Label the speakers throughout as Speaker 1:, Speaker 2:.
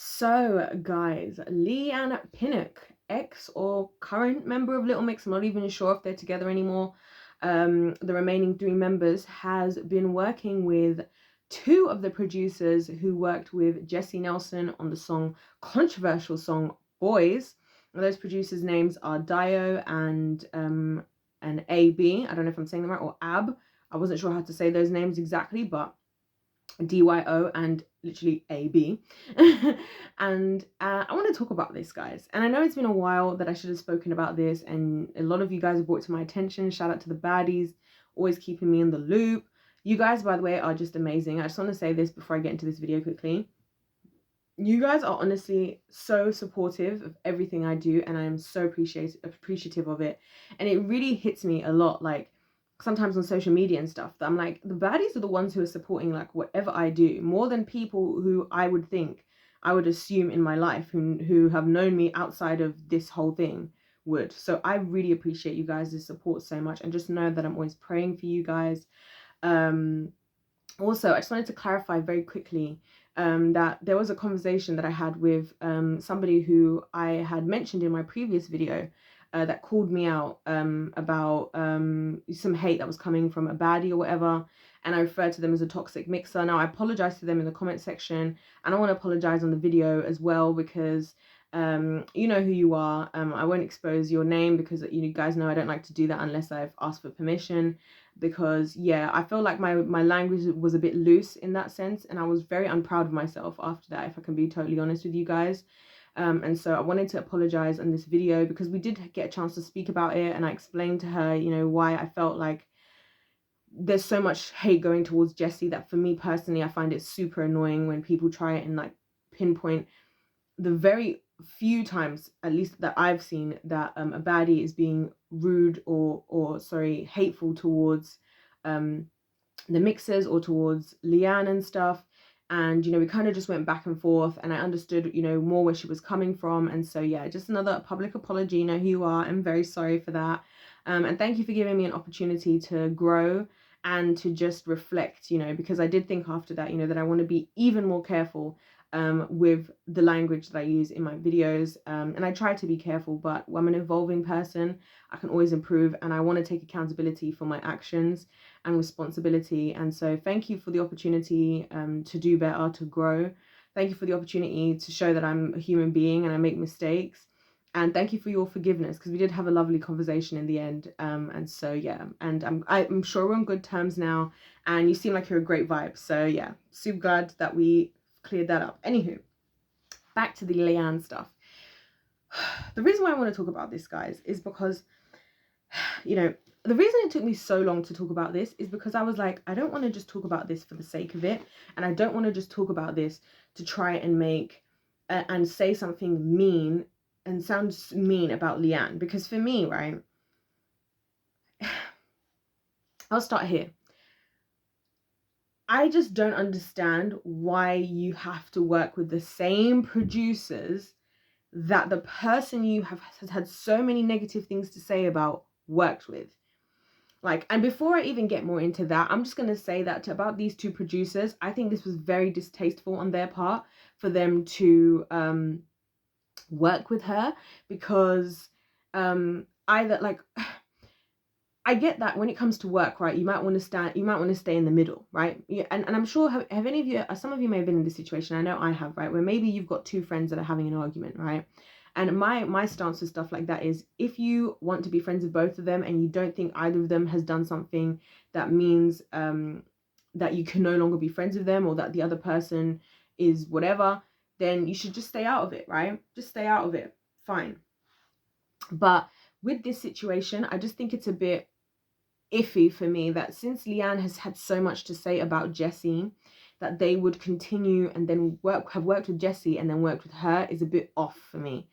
Speaker 1: So, guys, Leigh and Pinnock, ex or current member of Little Mix, I'm not even sure if they're together anymore. The remaining three members has been working with two of the producers who worked with Jesy Nelson on the controversial song Boys. And those producers' names are Dio and AB. I don't know if I'm saying them right, or Ab. I wasn't sure how to say those names exactly, but DYO and literally AB. And I want to talk about this, guys. And I know it's been a while that I should have spoken about this, and a lot of you guys have brought it to my attention. Shout out to the baddies, always keeping me in the loop. You guys, by the way, are just amazing. I just want to say this before I get into this video quickly. You guys are honestly so supportive of everything I do, and I am so appreciative of it. And it really hits me a lot, like sometimes on social media and stuff, that I'm like, the baddies are the ones who are supporting like whatever I do more than people who I would assume in my life who have known me outside of this whole thing would. So I really appreciate you guys' support so much, and just know that I'm always praying for you guys. Also, I just wanted to clarify very quickly that there was a conversation that I had with somebody who I had mentioned in my previous video that called me out about some hate that was coming from a baddie or whatever, and I referred to them as a toxic mixer. Now, I apologize to them in the comment section, and I want to apologize on the video as well, because you know who you are. I won't expose your name because you guys know I don't like to do that unless I've asked for permission, because yeah, I feel like my language was a bit loose in that sense, and I was very unproud of myself after that, if I can be totally honest with you guys. And so I wanted to apologize on this video because we did get a chance to speak about it, and I explained to her, you know, why I felt like there's so much hate going towards Jesy, that for me personally, I find it super annoying when people try and like pinpoint the very few times, at least that I've seen, that a baddie is being rude or sorry, hateful towards the mixers or towards Leanne and stuff. And, you know, we kind of just went back and forth, and I understood, you know, more where she was coming from. And so, yeah, just another public apology. You know who you are. I'm very sorry for that. And thank you for giving me an opportunity to grow and to just reflect, you know, because I did think after that, you know, that I want to be even more careful with the language that I use in my videos. And I try to be careful, but I'm an evolving person. I can always improve, and I want to take accountability for my actions and responsibility. And so thank you for the opportunity to do better, to grow. Thank you for the opportunity to show that I'm a human being and I make mistakes. And thank you for your forgiveness, because we did have a lovely conversation in the end. And so, yeah, and I'm sure we're on good terms now, and you seem like you're a great vibe. So yeah, super glad that we cleared that up. Anywho, back to the Leanne stuff. The reason why I want to talk about this, guys, is because, you know, the reason it took me so long to talk about this is because I was like, I don't want to just talk about this for the sake of it, and I don't want to just talk about this to try and make and say something mean and sound mean about Leanne. Because for me, right, I'll start here. I just don't understand why you have to work with the same producers that the person you have had so many negative things to say about worked with. Like, and before I even get more into that, I'm just going to say that about these two producers, I think this was very distasteful on their part for them to work with her, because either, like, I get that when it comes to work, right, you might want to stay in the middle, right? Yeah, and I'm sure, have any of you, some of you may have been in this situation, I know I have, right, where maybe you've got two friends that are having an argument, right? And my stance with stuff like that is, if you want to be friends with both of them and you don't think either of them has done something that means that you can no longer be friends with them, or that the other person is whatever, then you should just stay out of it, right? Just stay out of it. Fine. But with this situation, I just think it's a bit iffy for me that since Leanne has had so much to say about Jesy, that they would continue and then have worked with Jesy and then worked with her is a bit off for me.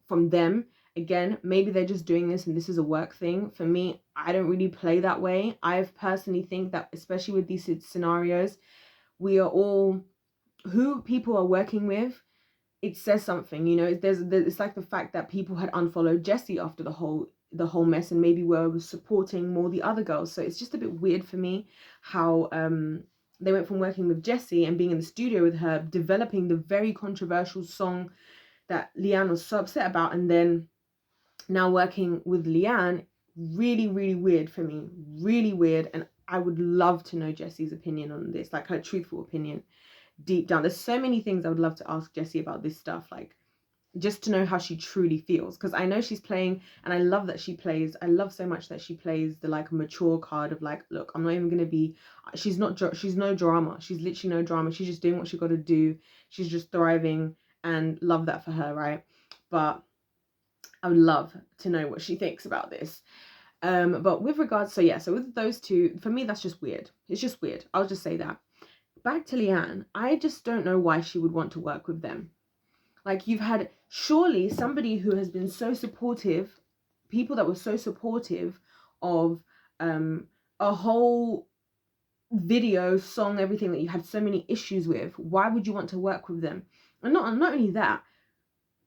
Speaker 1: From them, again, maybe they're just doing this and this is a work thing. For me, I don't really play that way. I personally think that, especially with these scenarios, we are all, who people are working with, it says something, you know. It's like the fact that people had unfollowed Jesy after the whole mess, and maybe were supporting more the other girls. So it's just a bit weird for me how they went from working with Jesy and being in the studio with her, developing the very controversial song that Leigh was so upset about, and then now working with Leigh. Really, really weird for me. Really weird. And I would love to know Jesy's opinion on this, like her truthful opinion deep down. There's so many things I would love to ask Jesy about this stuff, like just to know how she truly feels, because I know she's playing, and I love that she plays, I love so much that she plays the like mature card of like, look, I'm not even gonna be, she's no drama, she's literally no drama, she's just doing what she got to do, she's just thriving, and love that for her, right? But I would love to know what she thinks about this. But with regards, so with those two, for me, that's just weird. It's just weird. I'll just say that. Back to Leigh, I just don't know why she would want to work with them. Like, you've had surely somebody who has been so supportive, people that were so supportive of a whole video, song, everything that you had so many issues with. Why would you want to work with them? And not only that,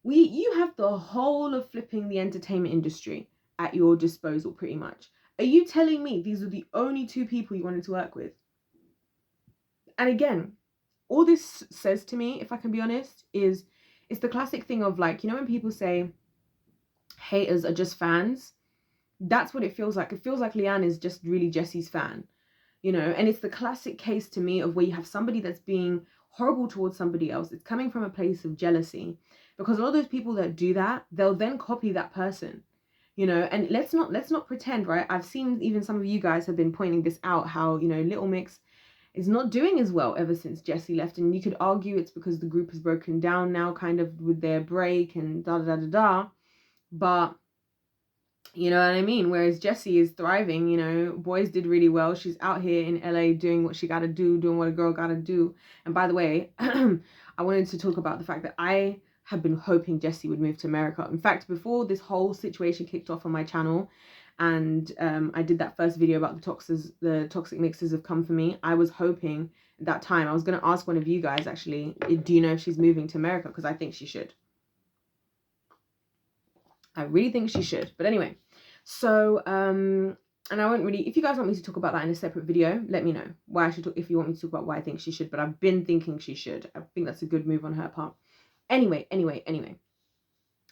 Speaker 1: you have the whole of flipping the entertainment industry at your disposal, pretty much. Are you telling me these are the only two people you wanted to work with? And again, all this says to me, if I can be honest, is it's the classic thing of like, you know, when people say haters are just fans, that's what it feels like. It feels like Leigh is just really Jessy's fan, you know, and it's the classic case to me of where you have somebody that's being horrible towards somebody else. It's coming from a place of jealousy, because a lot of those people that do that, they'll then copy that person, you know. And let's not pretend, right? I've seen even some of you guys have been pointing this out, how, you know, Little Mix is not doing as well ever since Jesy left, and you could argue it's because the group has broken down now, kind of with their break and da da da da da. But you know what I mean? Whereas Jesy is thriving, you know, Boys did really well. She's out here in LA doing what she gotta do, doing what a girl gotta do. And by the way, I wanted to talk about the fact that I have been hoping Jesy would move to America. In fact, before this whole situation kicked off on my channel, and I did that first video about the toxic mixes have come for me, I was hoping at that time, I was going to ask one of you guys actually, do you know if she's moving to America? Because I think she should. I really think she should. But anyway, so and I won't really, if you guys want me to talk about that in a separate video, let me know why I should talk, if you want me to talk about why I think she should. But I've been thinking she should. I think that's a good move on her part. Anyway,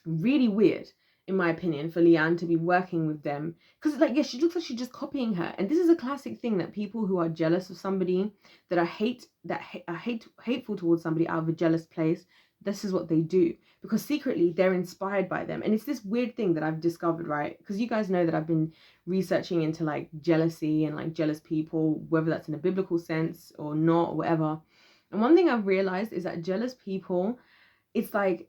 Speaker 1: really weird, in my opinion, for Leigh to be working with them, because like, yeah, she looks like she's just copying her. And this is a classic thing that people who are jealous of somebody, that are hateful towards somebody out of a jealous place, this is what they do, because secretly they're inspired by them. And it's this weird thing that I've discovered, right? Because you guys know that I've been researching into like jealousy and like jealous people, whether that's in a biblical sense or not, or whatever. And one thing I've realized is that jealous people, it's like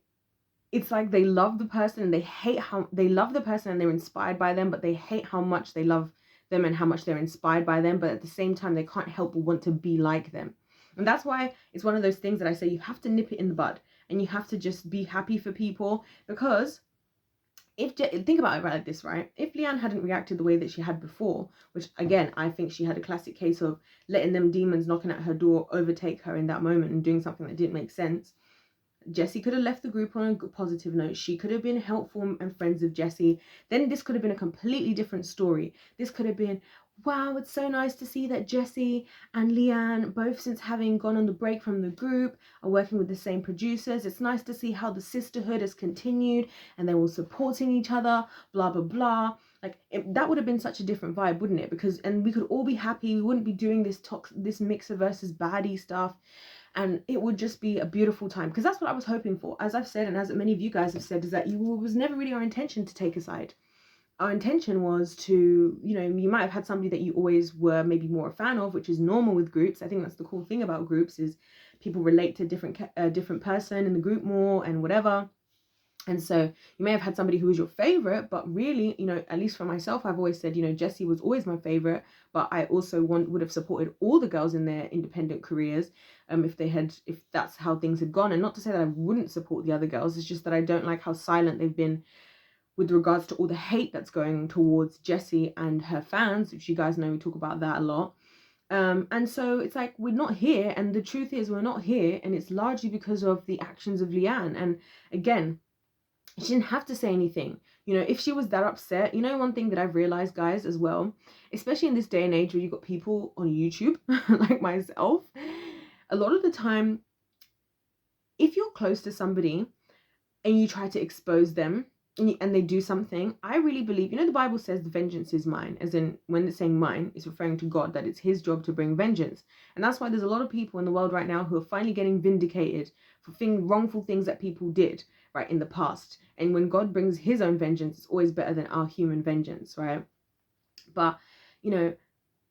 Speaker 1: they love the person and they hate how they love the person, and they're inspired by them, but they hate how much they love them and how much they're inspired by them. But at the same time, they can't help but want to be like them. And that's why it's one of those things that I say you have to nip it in the bud, and you have to just be happy for people. Because think about it right like this, right? If Leigh hadn't reacted the way that she had before, which again, I think she had a classic case of letting them demons knocking at her door overtake her in that moment and doing something that didn't make sense, Jesy could have left the group on a positive note. She could have been helpful and friends with Jesy. Then this could have been a completely different story. This could have been, wow, it's so nice to see that Jesy and Leigh, both since having gone on the break from the group, are working with the same producers. It's nice to see how the sisterhood has continued and they're all supporting each other, blah, blah, blah. Like, that would have been such a different vibe, wouldn't it? Because, and we could all be happy. We wouldn't be doing this mixer versus baddie stuff. And it would just be a beautiful time, because that's what I was hoping for. As I've said, and as many of you guys have said, is that it was never really our intention to take a side. Our intention was to, you know, you might have had somebody that you always were maybe more a fan of, which is normal with groups. I think that's the cool thing about groups, is people relate to different person in the group more and whatever. And so you may have had somebody who was your favorite, but really, you know, at least for myself, I've always said, you know, Jesy was always my favorite, but I also would have supported all the girls in their independent careers, if that's how things had gone. And not to say that I wouldn't support the other girls, it's just that I don't like how silent they've been with regards to all the hate that's going towards Jesy and her fans, which you guys know we talk about that a lot. And so it's like, we're not here, and the truth is we're not here, and it's largely because of the actions of Leigh. And again, She didn't have to say anything. You know, if she was that upset, you know, one thing that I've realized, guys, as well, especially in this day and age where you've got people on YouTube like myself, a lot of the time, if you're close to somebody and you try to expose them and they do something, I really believe, you know, the Bible says the vengeance is mine, as in when it's saying mine, it's referring to God, that it's his job to bring vengeance. And that's why there's a lot of people in the world right now who are finally getting vindicated for wrongful things that people did, right, in the past. And when God brings his own vengeance, it's always better than our human vengeance, right? But, you know,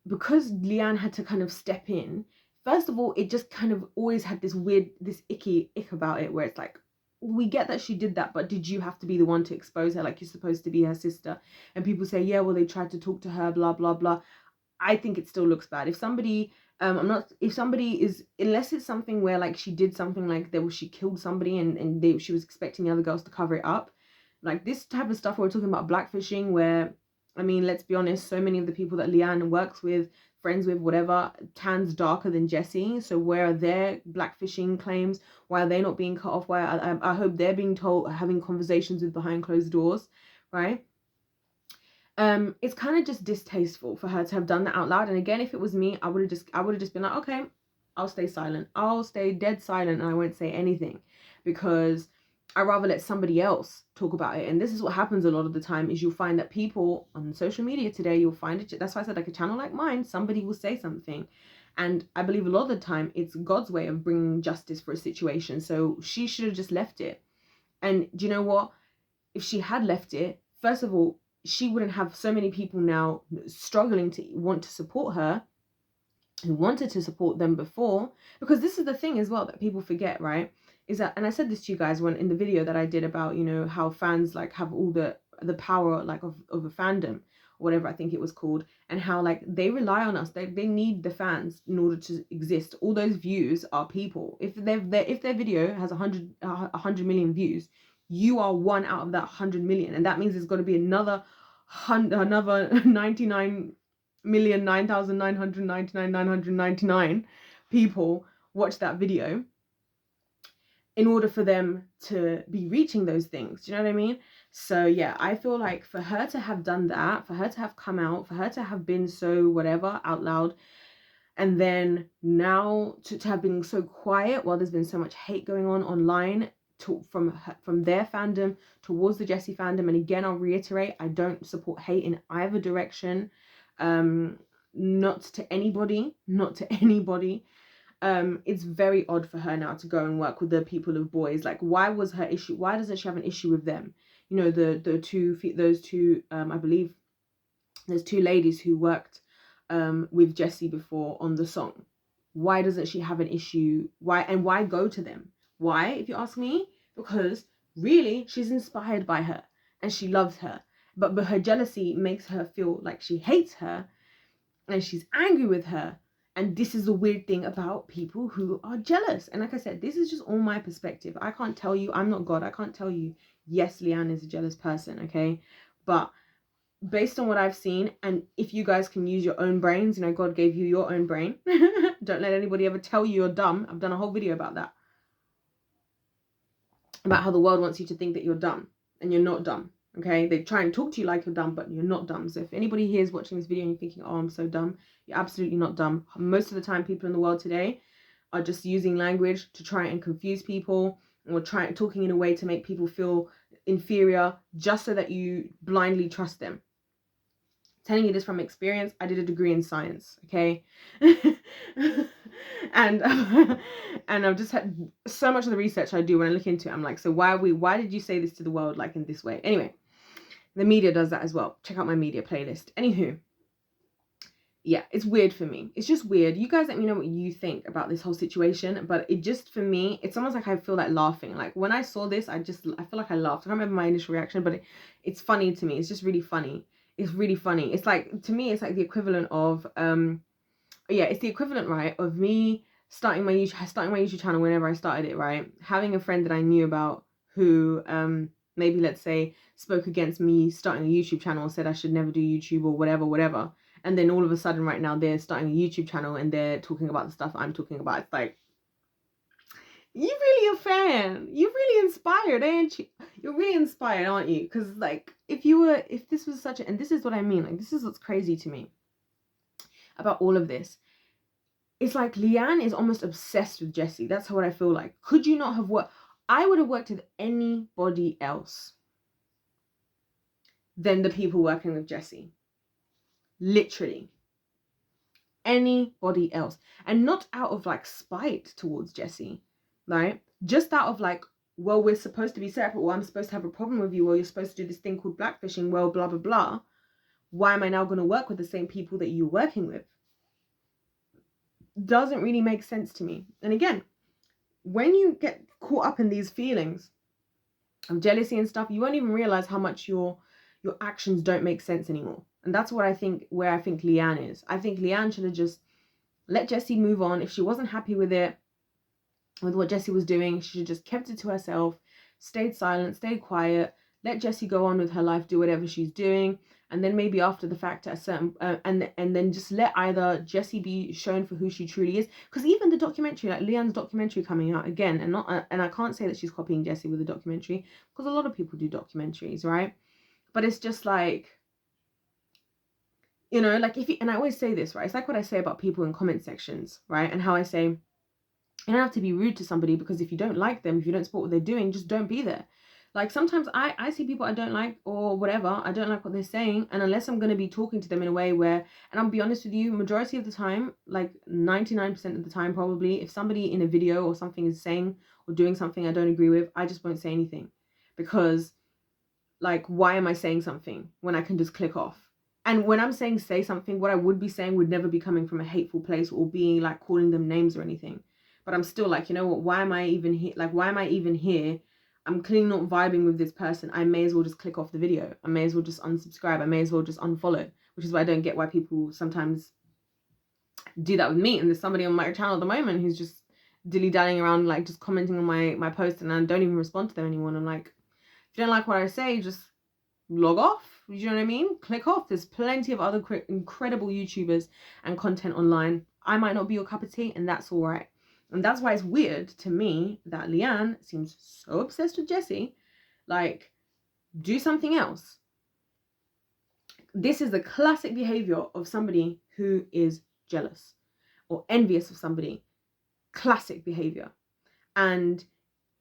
Speaker 1: because Leanne had to kind of step in, first of all, it just kind of always had this weird, this ick about it, where it's like, we get that she did that, but did you have to be the one to expose her? Like, you're supposed to be her sister. And people say, yeah, well, they tried to talk to her, blah, blah, blah. I think it still looks bad. If somebody, if somebody is, unless it's something where like she did something like she killed somebody and she was expecting the other girls to cover it up. Like this type of stuff where we're talking about blackfishing, where, I mean, let's be honest, so many of the people that Leanne works with, friends with, whatever, tan's darker than Jesy. So where are their blackfishing claims? Why are they not being cut off? Why I hope they're being told, having conversations with behind closed doors, right? It's kind of just distasteful for her to have done that out loud. And again, if it was me, I would have just been like, okay, I'll stay silent. I'll stay dead silent and I won't say anything, because I'd rather let somebody else talk about it. And this is what happens a lot of the time, is you'll find that people on social media today, you'll find it. That's why I said, like a channel like mine, somebody will say something. And I believe a lot of the time it's God's way of bringing justice for a situation. So she should have just left it. And do you know what? If she had left it, first of all, she wouldn't have so many people now struggling to want to support her, who wanted to support them before. Because this is the thing as well that people forget, right? Is that, and I said this to you guys when in the video that I did about, you know, how fans like have all the power like of a fandom, or whatever I think it was called, and how like they rely on us. They need the fans in order to exist. All those views are people. If their video has 100 million views, you are one out of that 100 million, and that means there's got to be another 99,999,999 people watch that video in order for them to be reaching those things. Do you know what I mean? So yeah, I feel like for her to have done that, for her to have come out, for her to have been so whatever out loud, and then now to have been so quiet while there's been so much hate going on online from their fandom towards the Jesy fandom. And again, I'll reiterate, I don't support hate in either direction. Not to anybody. It's very odd for her now to go and work with the people of boys. Like, why was her issue? Why doesn't she have an issue with them? You know, those two I believe there's two ladies who worked with Jesy before on the song. Why doesn't she have an issue? Why go to them? Why, if you ask me? Because really, she's inspired by her and she loves her. But her jealousy makes her feel like she hates her and she's angry with her. And this is the weird thing about people who are jealous. And like I said, this is just all my perspective. I can't tell you, I'm not God. I can't tell you, yes, Leanne is a jealous person, okay? But based on what I've seen, and if you guys can use your own brains, you know, God gave you your own brain. Don't let anybody ever tell you you're dumb. I've done a whole video about that. About how the world wants you to think that you're dumb, and you're not dumb, okay? They try and talk to you like you're dumb, but you're not dumb. So if anybody here is watching this video and you're thinking, oh, I'm so dumb, you're absolutely not dumb. Most of the time, people in the world today are just using language to try and confuse people, or talking in a way to make people feel inferior, just so that you blindly trust them. Telling you this from experience. I did a degree in science, okay? and I've just had so much of the research I do when I look into it. I'm like, so why did you say this to the world like in this way? Anyway, the media does that as well. Check out my media playlist. Anywho, yeah, it's weird for me. It's just weird. You guys let me know what you think about this whole situation. But it just, for me, it's almost like I feel like laughing. Like when I saw this, I feel like I laughed. I can't remember my initial reaction, but it's funny to me. It's just really funny. It's really funny. It's like, to me, it's like the equivalent of, it's the equivalent, right, of me starting my YouTube channel whenever I started it, right? Having a friend that I knew about who, maybe let's say spoke against me starting a YouTube channel and said I should never do YouTube or whatever. And then all of a sudden right now they're starting a YouTube channel and they're talking about the stuff I'm talking about. It's like, you really a fan. You're really inspired, ain't you? you're really inspired, aren't you? Because like, if this was such a, and this is what I mean, like, this is what's crazy to me about all of this. It's like Leanne is almost obsessed with Jesy. That's what I feel like. Could you not have worked? I would have worked with anybody else than the people working with Jesy. Literally. Anybody else. And not out of like spite towards Jesy, right? Just out of like, well, we're supposed to be separate. Well, I'm supposed to have a problem with you. Well, you're supposed to do this thing called blackfishing. Well, blah, blah, blah. Why am I now going to work with the same people that you're working with? Doesn't really make sense to me. And again, when you get caught up in these feelings of jealousy and stuff, you won't even realize how much your actions don't make sense anymore. And that's what I think, where I think Leanne is. I think Leanne should have just let Jesy move on. If she wasn't happy with it, with what Jesy was doing, she should have just kept it to herself, stayed silent, stayed quiet, let Jesy go on with her life, do whatever she's doing. And then maybe after the fact, at a certain and then just let either Jesy be shown for who she truly is. Because even the documentary, like Leanne's documentary coming out again, and I can't say that she's copying Jesy with the documentary, because a lot of people do documentaries, right? But it's just like, you know, like, and I always say this, right? It's like what I say about people in comment sections, right? And how I say, you don't have to be rude to somebody, because if you don't like them, if you don't support what they're doing, just don't be there. Like, sometimes I see people I don't like, or whatever, I don't like what they're saying, and unless I'm going to be talking to them in a way where, and I'll be honest with you, majority of the time, like 99% of the time probably, if somebody in a video or something is saying or doing something I don't agree with, I just won't say anything. Because, like, why am I saying something when I can just click off? And when I'm saying say something, what I would be saying would never be coming from a hateful place or being like calling them names or anything. But I'm still like, you know what, why am I even here? Like, why am I even here? I'm clearly not vibing with this person. I may as well just click off the video. I may as well just unsubscribe. I may as well just unfollow, which is why I don't get why people sometimes do that with me. And there's somebody on my channel at the moment who's just dilly-dallying around, like, just commenting on my post, and I don't even respond to them anymore. And I'm like, if you don't like what I say, just log off. You know what I mean? Click off. There's plenty of other incredible YouTubers and content online. I might not be your cup of tea, and that's all right. And that's why it's weird to me that Leanne seems so obsessed with Jesy. Like, do something else. This is the classic behavior of somebody who is jealous or envious of somebody. Classic behavior. And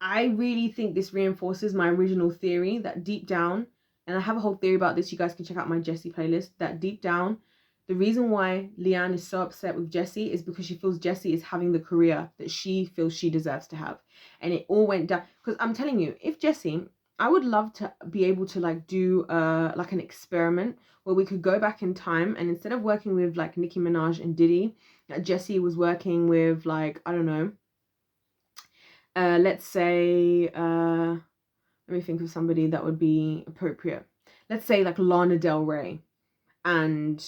Speaker 1: I really think this reinforces my original theory that deep down, and I have a whole theory about this, you guys can check out my Jesy playlist, that deep down, the reason why Leanne is so upset with Jesy is because she feels Jesy is having the career that she feels she deserves to have. And it all went down, because I'm telling you, if Jesy, I would love to be able to like do like an experiment where we could go back in time, and instead of working with like Nicki Minaj and Diddy, Jesy was working with, like, I don't know, let's say, let me think of somebody that would be appropriate. Let's say like Lana Del Rey and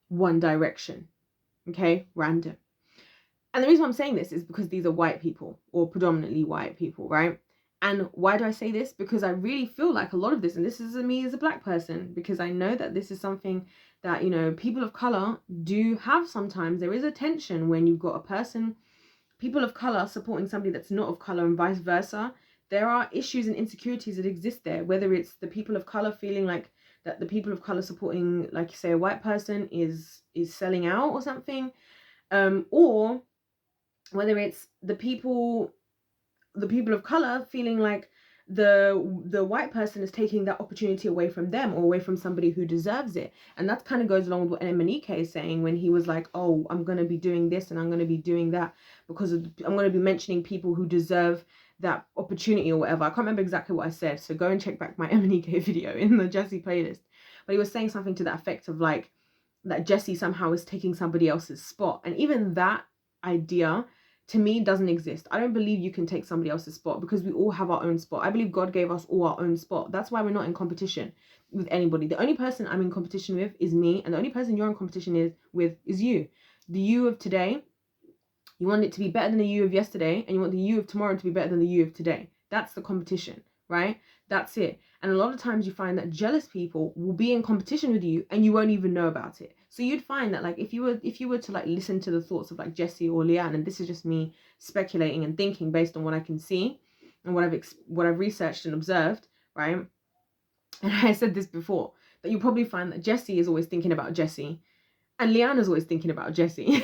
Speaker 1: One Direction. Okay, random. And the reason I'm saying this is because these are white people, or predominantly white people, right? And why do I say this? Because I really feel like a lot of this, and this is me as a black person, because I know that this is something that, you know, people of color do have sometimes. There is a tension when you've got a person, people of color supporting somebody that's not of color, and vice versa. There are issues and insecurities that exist there, whether it's the people of color feeling like that the people of color supporting, like you say, a white person is selling out or something, or whether it's the people of color feeling like the white person is taking that opportunity away from them, or away from somebody who deserves it. And that kind of goes along with what Emanike is saying when he was like, oh, I'm going to be doing this and I'm going to be doing that because I'm going to be mentioning people who deserve that opportunity or whatever. I can't remember exactly what I said, so go and check back my Emanike video in the Jesy playlist. But he was saying something to that effect of like that Jesy somehow is taking somebody else's spot. And even that idea to me doesn't exist. I don't believe you can take somebody else's spot, because we all have our own spot. I believe God gave us all our own spot. That's why we're not in competition with anybody. The only person I'm in competition with is me, and the only person you're in competition with is you. The you of today, you want it to be better than the you of yesterday, and you want the you of tomorrow to be better than the you of today. That's the competition, right? That's it. And a lot of times you find that jealous people will be in competition with you and you won't even know about it. So you'd find that, like, if you were to like listen to the thoughts of like Jesy or Leanne, and this is just me speculating and thinking based on what I can see, and what I've researched and observed, right? And I said this before, that you'll probably find that Jesy is always thinking about Jesy, and Leanna's always thinking about Jesy.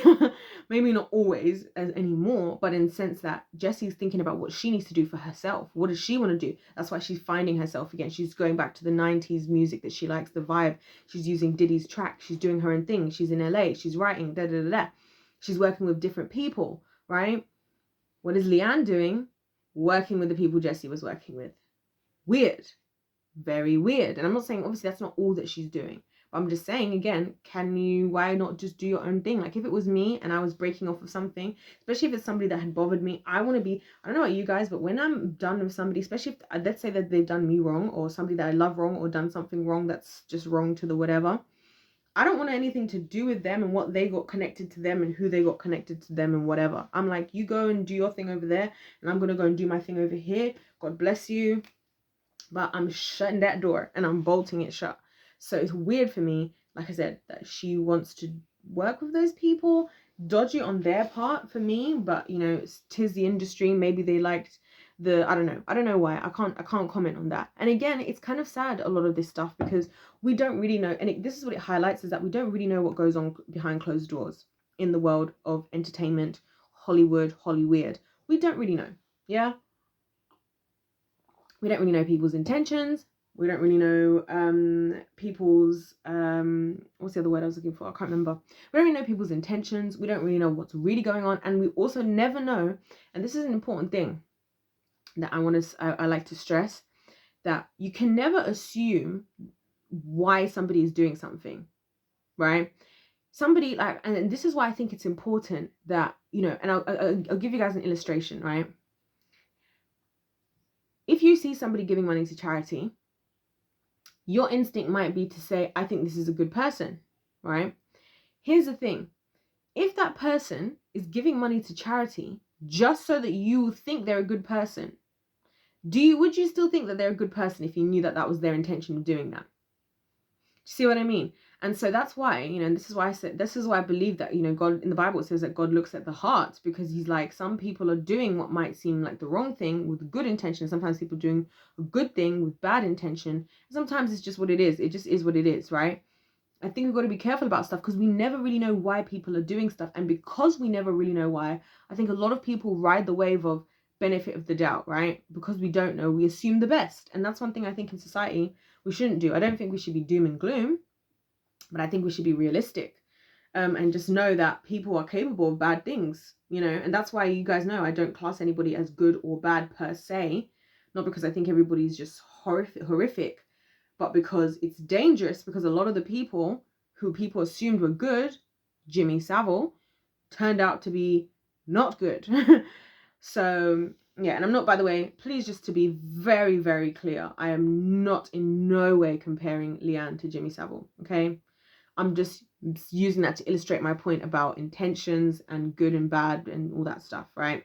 Speaker 1: Maybe not always anymore, but in the sense that Jessy's thinking about what she needs to do for herself. What does she want to do? That's why she's finding herself again. She's going back to the 90s music that she likes, the vibe. She's using Diddy's track. She's doing her own thing. She's in LA. She's writing, da da da da. She's working with different people, right? What is Leanne doing? Working with the people Jesy was working with. Weird. Very weird. And I'm not saying, obviously, that's not all that she's doing. But I'm just saying, again, why not just do your own thing? Like, if it was me and I was breaking off of something, especially if it's somebody that had bothered me, I want to be, I don't know about you guys, but when I'm done with somebody, especially if, let's say that they've done me wrong, or somebody that I love wrong, or done something wrong that's just wrong to the whatever, I don't want anything to do with them and what they got connected to them and who they got connected to them and whatever. I'm like, you go and do your thing over there, and I'm going to go and do my thing over here. God bless you. But I'm shutting that door and I'm bolting it shut. So it's weird for me, like I said, that she wants to work with those people. Dodgy on their part for me, but you know, tis the industry. Maybe they liked I don't know why. I can't comment on that. And again, it's kind of sad, a lot of this stuff, because we don't really know, and this is what it highlights, is that we don't really know what goes on behind closed doors in the world of entertainment, Hollywood, Hollyweird. We don't really know. Yeah. We don't really know people's intentions. We don't really know people's, what's the other word I was looking for? I can't remember. We don't really know people's intentions. We don't really know what's really going on. And we also never know, and this is an important thing that I like to stress, that you can never assume why somebody is doing something, right? Somebody like, and this is why I think it's important that, you know, and I'll give you guys an illustration, right? If you see somebody giving money to charity, your instinct might be to say, I think this is a good person, right? Here's the thing. If that person is giving money to charity just so that you think they're a good person, would you still think that they're a good person if you knew that that was their intention of doing that? See what I mean? And so that's why, you know, and this is why I believe that, you know, God, in the Bible, it says that God looks at the heart, because he's like, some people are doing what might seem like the wrong thing with good intention. Sometimes people are doing a good thing with bad intention. Sometimes it's just what it is. It just is what it is, right? I think we've got to be careful about stuff, because we never really know why people are doing stuff. And because we never really know why, I think a lot of people ride the wave of benefit of the doubt, right? Because we don't know, we assume the best. And that's one thing I think in society we shouldn't do. I don't think we should be doom and gloom, but I think we should be realistic, and just know that people are capable of bad things, you know. And that's why, you guys know, I don't class anybody as good or bad per se, not because I think everybody's just horrific, but because it's dangerous, because a lot of the people who people assumed were good, Jimmy Savile, turned out to be not good. So yeah, and I'm not, by the way, please, just to be very, very clear, I am not in no way comparing Leanne to Jimmy Savile, okay? I'm just using that to illustrate my point about intentions and good and bad and all that stuff, right?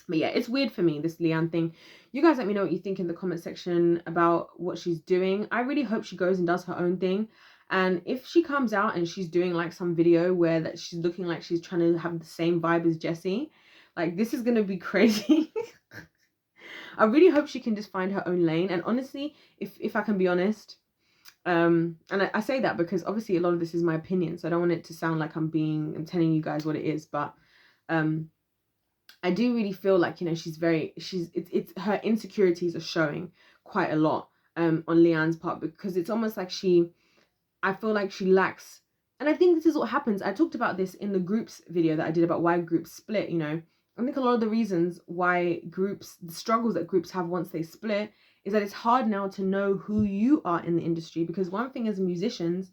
Speaker 1: But yeah, it's weird for me, this Leanne thing. You guys let me know what you think in the comment section about what she's doing. I really hope she goes and does her own thing. And if she comes out and she's doing like some video where that she's looking like she's trying to have the same vibe as Jesy, like, this is going to be crazy. I really hope she can just find her own lane. And honestly, if I can be honest, and I say that because obviously a lot of this is my opinion, so I don't want it to sound like I'm telling you guys what it is, but I do really feel like, you know, it's her insecurities are showing quite a lot on Leanne's part, because it's almost like I feel like she lacks, and I think this is what happens. I talked about this in the groups video that I did about why groups split, you know. I think a lot of the reasons why the struggles that groups have once they split, is that it's hard now to know who you are in the industry. Because one thing as musicians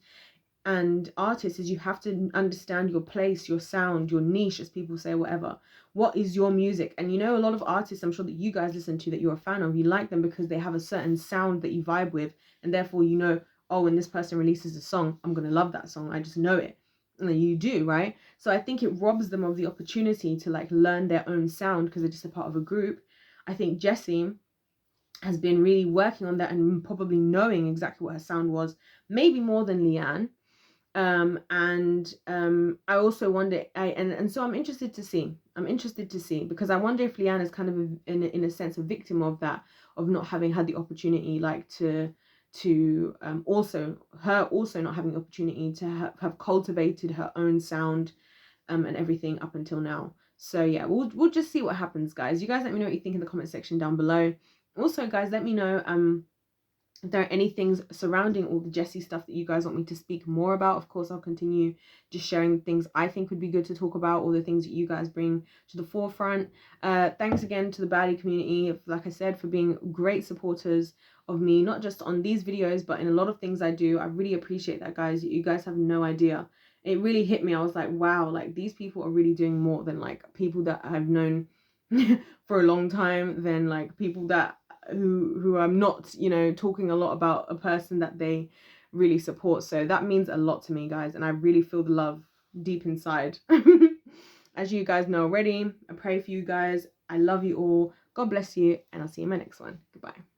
Speaker 1: and artists is you have to understand your place, your sound, your niche, as people say, whatever. What is your music? And you know, a lot of artists, I'm sure that you guys listen to, that you're a fan of, you like them because they have a certain sound that you vibe with, and therefore you know, oh, when this person releases a song, I'm going to love that song. I just know it. And you do, right? So I think it robs them of the opportunity to like learn their own sound because they're just a part of a group. I think Jesy has been really working on that and probably knowing exactly what her sound was, maybe more than Leanne. I also wonder, so I'm interested to see. Because I wonder if Leanne is kind of in a sense a victim of that, of not having had the opportunity, like also not having the opportunity to have cultivated her own sound, and everything up until now. So yeah, we'll just see what happens, guys. You guys let me know what you think in the comment section down below. Also, guys, let me know if there are any things surrounding all the Jesy stuff that you guys want me to speak more about. Of course, I'll continue just sharing things I think would be good to talk about, all the things that you guys bring to the forefront. Thanks again to the baddie community, like I said, for being great supporters of me, not just on these videos, but in a lot of things I do. I really appreciate that, guys. You guys have no idea. It really hit me. I was like, wow, like these people are really doing more than like people that I've known for a long time, than like people that who I'm not, you know, talking a lot about a person that they really support. So that means a lot to me, guys, and I really feel the love deep inside. As you guys know already, I pray for you guys. I love you all. God bless you, and I'll see you in my next one. Goodbye.